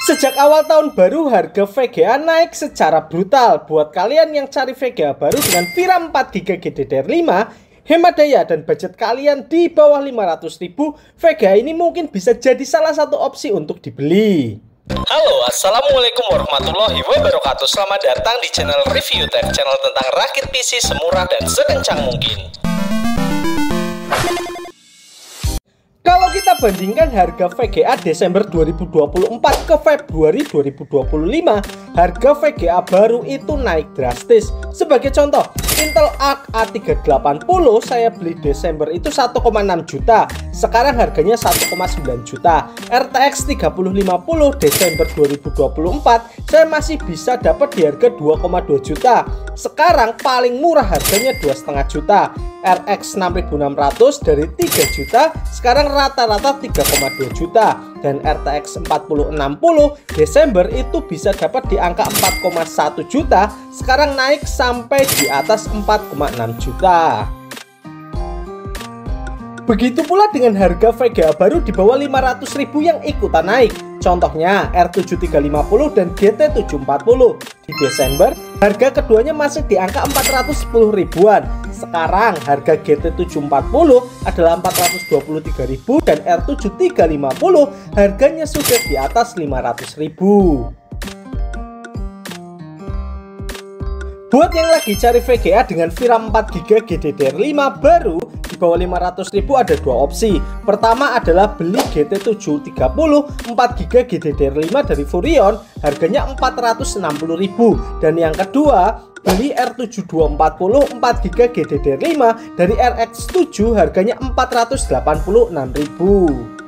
Sejak awal tahun baru, harga VGA naik secara brutal. Buat kalian yang cari VGA baru dengan VRAM 4GB GDDR5, hemat daya dan budget kalian di bawah 500.000, VGA ini mungkin bisa jadi salah satu opsi untuk dibeli. Halo, assalamualaikum warahmatullahi wabarakatuh. Selamat datang di channel Review Tech, channel tentang rakit PC semurah dan sekencang mungkin. Kalau kita bandingkan harga VGA Desember 2024 ke Februari 2025, harga VGA baru itu naik drastis. Sebagai contoh, Intel Arc A380 saya beli Desember itu 1,6 juta, sekarang harganya 1,9 juta. RTX 3050 Desember 2024 saya masih bisa dapat di harga 2,2 juta, sekarang paling murah harganya 2,5 juta. RX 6600 dari 3 juta sekarang rata-rata 3,2 juta, dan RTX 4060 Desember itu bisa dapat di angka 4,1 juta, sekarang naik sampai di atas 4,6 juta. Begitu pula dengan harga VGA baru di bawah 500.000 yang ikutan naik. Contohnya R7350 dan GT740. Di Desember, harga keduanya masih di angka 410 ribuan. Sekarang harga GT740 adalah 423.000 dan R7350 harganya sudah di atas 500.000. Buat yang lagi cari VGA dengan VRAM 4GB GDDR5 baru di bawah 500.000 ada dua opsi. Pertama adalah beli GT730 4GB GDDR5 dari Furion, harganya 460.000, dan yang kedua beli R7240 4GB GDDR5 dari RX7, harganya 486.000.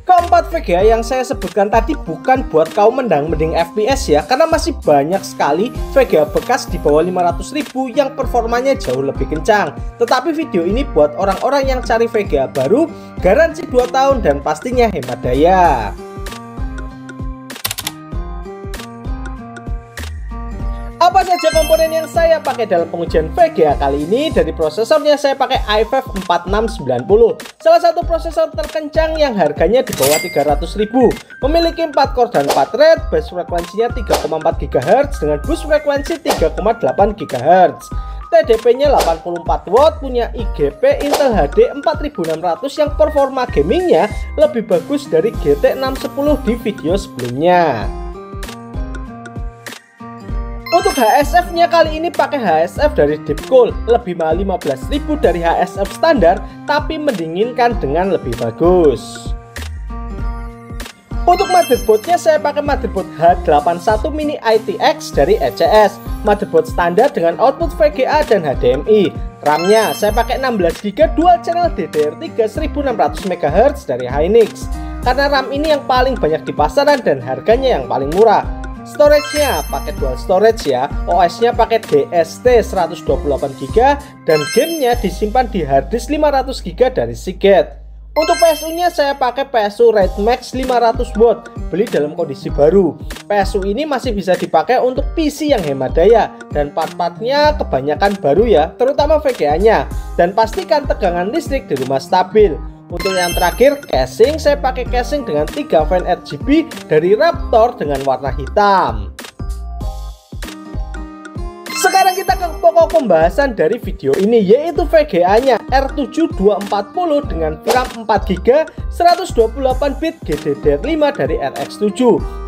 Keempat VGA yang saya sebutkan tadi bukan buat kaum mendang-mending FPS ya, karena masih banyak sekali VGA bekas di bawah 500.000 yang performanya jauh lebih kencang. Tetapi video ini buat orang-orang yang cari VGA baru, garansi 2 tahun dan pastinya hemat daya. Apa saja komponen yang saya pakai dalam pengujian VGA kali ini? Dari prosesornya saya pakai i5 4690, salah satu prosesor terkencang yang harganya di bawah 300.000. Memiliki 4 core dan 4 thread, base frekuensinya 3,4 GHz dengan boost frekuensi 3,8 GHz. TDP-nya 84 watt, punya IGP Intel HD 4600 yang performa gamingnya lebih bagus dari GT 610 di video sebelumnya. Untuk HSF-nya kali ini pakai HSF dari Deepcool, lebih mahal 15.000 dari HSF standar, tapi mendinginkan dengan lebih bagus. Untuk motherboardnya saya pakai motherboard H81 Mini ITX dari ECS, motherboard standar dengan output VGA dan HDMI. RAM-nya saya pakai 16GB dual channel DDR3 1600 MHz dari Hynix, karena RAM ini yang paling banyak di pasaran dan harganya yang paling murah. Storage-nya pakai dual storage ya, OS-nya pakai DST 128GB dan gamenya disimpan di harddisk 500GB dari Seagate. Untuk PSU-nya saya pakai PSU Raid Max 500W, beli dalam kondisi baru. PSU ini masih bisa dipakai untuk PC yang hemat daya dan part-partnya kebanyakan baru ya, terutama VGA-nya, dan pastikan tegangan listrik di rumah stabil. Untuk yang terakhir, casing, saya pakai casing dengan 3 fan RGB dari Raptor dengan warna hitam. Sekarang kita ke pokok pembahasan dari video ini, yaitu VGA-nya R7240 dengan VRAM 4GB 128-bit GDDR5 dari RX7.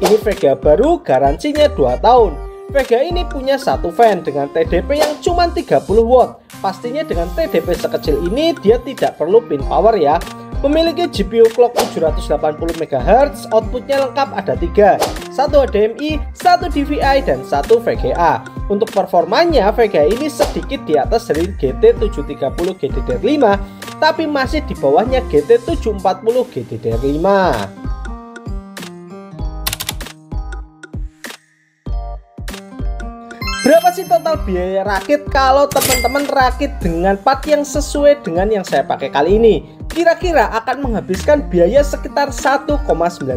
Ini VGA baru, garansinya 2 tahun. VGA ini punya satu fan dengan TDP yang cuma 30 watt. Pastinya dengan TDP sekecil ini dia tidak perlu pin power ya. Memiliki GPU clock 780 MHz, outputnya lengkap ada 3, 1 HDMI, 1 DVI, dan 1 VGA. Untuk performanya VGA ini sedikit di atas dari GT730 GDDR5, tapi masih di bawahnya GT740 GDDR5. Berapa sih total biaya rakit kalau teman-teman rakit dengan part yang sesuai dengan yang saya pakai kali ini? Kira-kira akan menghabiskan biaya sekitar 1,9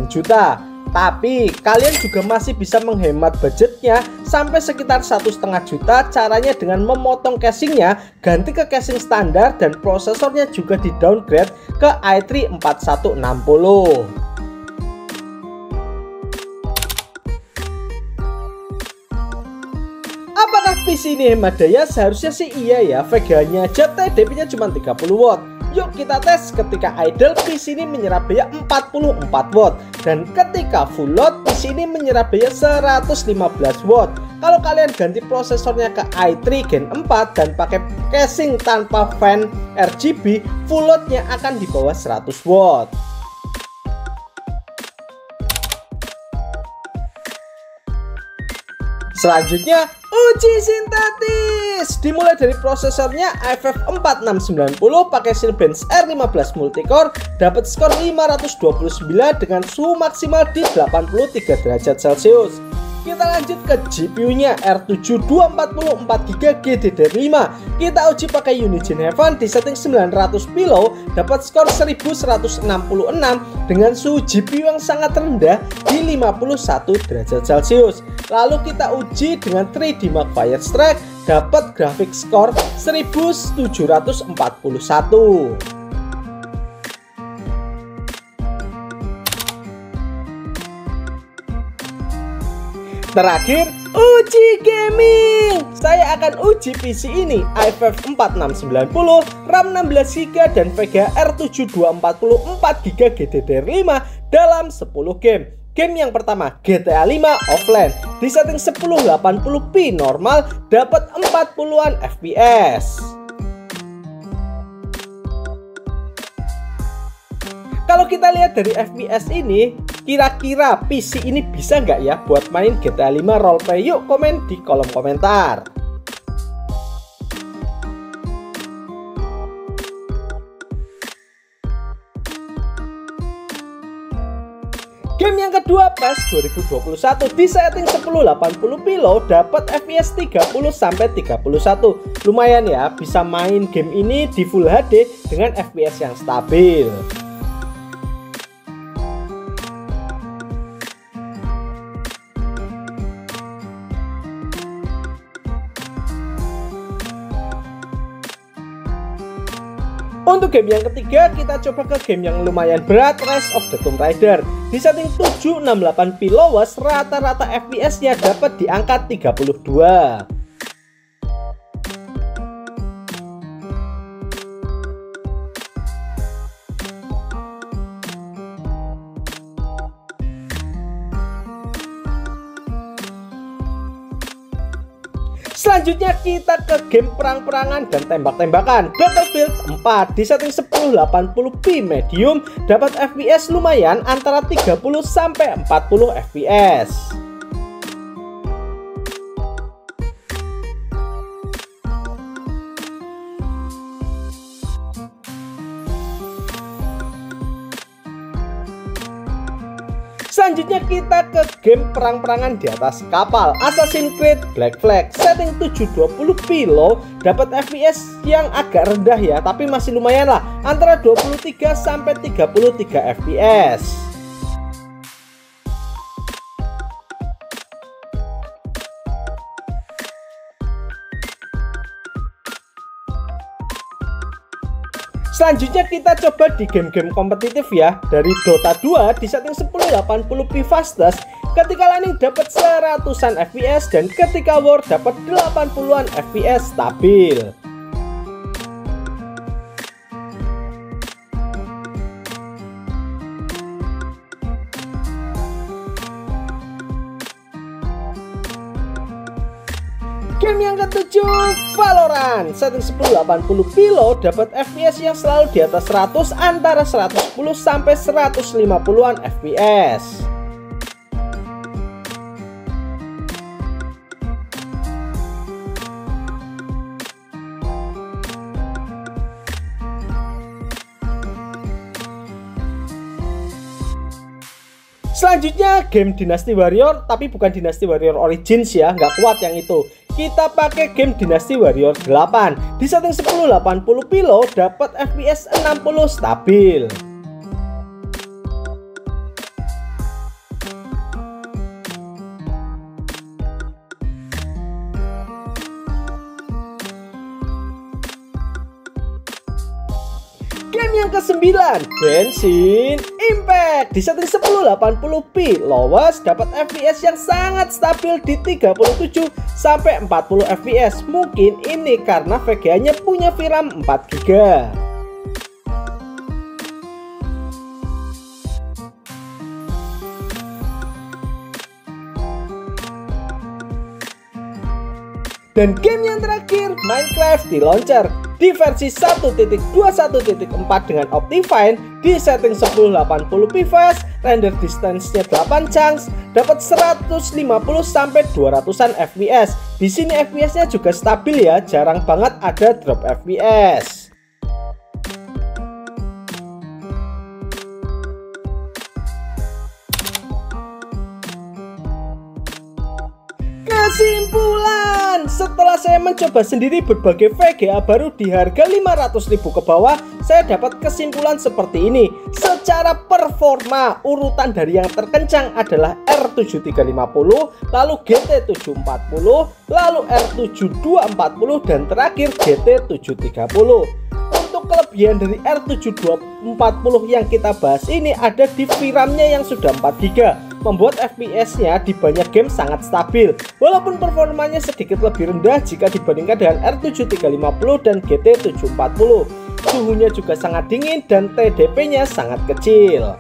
juta. Tapi kalian juga masih bisa menghemat budgetnya sampai sekitar 1,5 juta. Caranya dengan memotong casingnya, ganti ke casing standar, dan prosesornya juga di downgrade ke i3 4160. PC ini hemat daya? Seharusnya sih iya ya, VGA-nya aja TDP-nya cuma 30 watt. Yuk kita tes. Ketika idle, PC ini menyerap daya 44 watt, dan ketika full load, PC ini menyerap daya 115 watt. Kalau kalian ganti prosesornya ke i3 Gen 4 dan pakai casing tanpa fan RGB, full loadnya akan di bawah 100 watt. Selanjutnya, uji sintetis. Dimulai dari prosesornya i5 4690 pakai Cinebench R15 multicore, dapat skor 529 dengan suhu maksimal di 83 derajat Celcius. Kita lanjut ke GPU-nya R7 244GB GDDR5. Kita uji pakai Unigen Heaven di setting 900 pilo, dapat skor 1166 dengan suhu GPU yang sangat rendah di 51 derajat Celcius. Lalu kita uji dengan 3D Mark Firestrike, dapat grafik skor 1741. Terakhir, uji gaming. Saya akan uji PC ini i5 4690, RAM 16GB dan VGA R7 244GB GDDR5 dalam 10 game. Game yang pertama, GTA 5 offline di setting 1080p normal, dapat 40-an FPS. Kalau kita lihat dari FPS ini, kira-kira PC ini bisa nggak ya buat main GTA 5 roleplay? Yuk komen di kolom komentar. Game yang kedua, PES 2021 di setting 1080p low, dapat FPS 30-31. Lumayan ya, bisa main game ini di Full HD dengan FPS yang stabil. Untuk game yang ketiga, kita coba ke game yang lumayan berat, Rise of the Tomb Raider. Di setting 768p lowest, rata-rata FPS-nya dapat di angka 32. Selanjutnya kita ke game perang-perangan dan tembak-tembakan, Battlefield 4 di setting 1080p medium, dapat FPS lumayan antara 30-40 FPS. Selanjutnya kita ke game perang-perangan di atas kapal, Assassin's Creed Black Flag, setting 720p low, dapat FPS yang agak rendah ya, tapi masih lumayan lah, antara 23-33 FPS. Selanjutnya kita coba di game-game kompetitif ya. Dari Dota 2 di setting 1080p fastest, ketika landing dapat 100-an FPS dan ketika war dapat 80-an FPS stabil. Game yang ketujuh, Valorant, setting 1080p low, dapat FPS yang selalu di atas 100, antara 110-150-an FPS. Selanjutnya game Dynasty Warrior, tapi bukan Dynasty Warrior Origins ya, nggak kuat yang itu. Kita pakai game Dynasty Warrior 8 di setting 1080p low, dapat FPS 60 stabil. Game Game yang ke-9, Genshin Impact. Di setting 1080p, lowest dapat FPS yang sangat stabil di 37 sampai 40 FPS. Mungkin ini karena VGA-nya punya VRAM 4GB. Dan game yang terakhir, Minecraft di launcher di versi 1.21.4 dengan Optifine di setting 1080p fast, render distance-nya 8 chunks, dapat 150 sampai 200-an FPS. Di sini FPS-nya juga stabil ya, jarang banget ada drop FPS. Kesimpulan, setelah saya mencoba sendiri berbagai VGA baru di harga 500.000 ke bawah, saya dapat kesimpulan seperti ini. Secara performa, urutan dari yang terkencang adalah R7350, lalu GT740, lalu R7240, dan terakhir GT730. Untuk kelebihan dari R7240 yang kita bahas ini ada di VRAM-nya yang sudah 4GB, membuat FPS-nya di banyak game sangat stabil, walaupun performanya sedikit lebih rendah jika dibandingkan dengan R7350 dan GT740. Suhunya juga sangat dingin dan TDP-nya sangat kecil.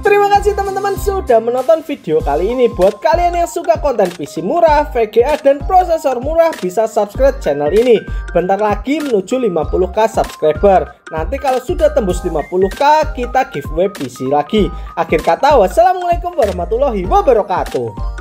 Terima kasih teman-teman sudah menonton video kali ini. Buat kalian yang suka konten PC murah, VGA, dan prosesor murah, bisa subscribe channel ini. Bentar lagi menuju 50k subscriber. Nanti kalau sudah tembus 50k, kita giveaway PC lagi. Akhir kata, wassalamualaikum warahmatullahi wabarakatuh.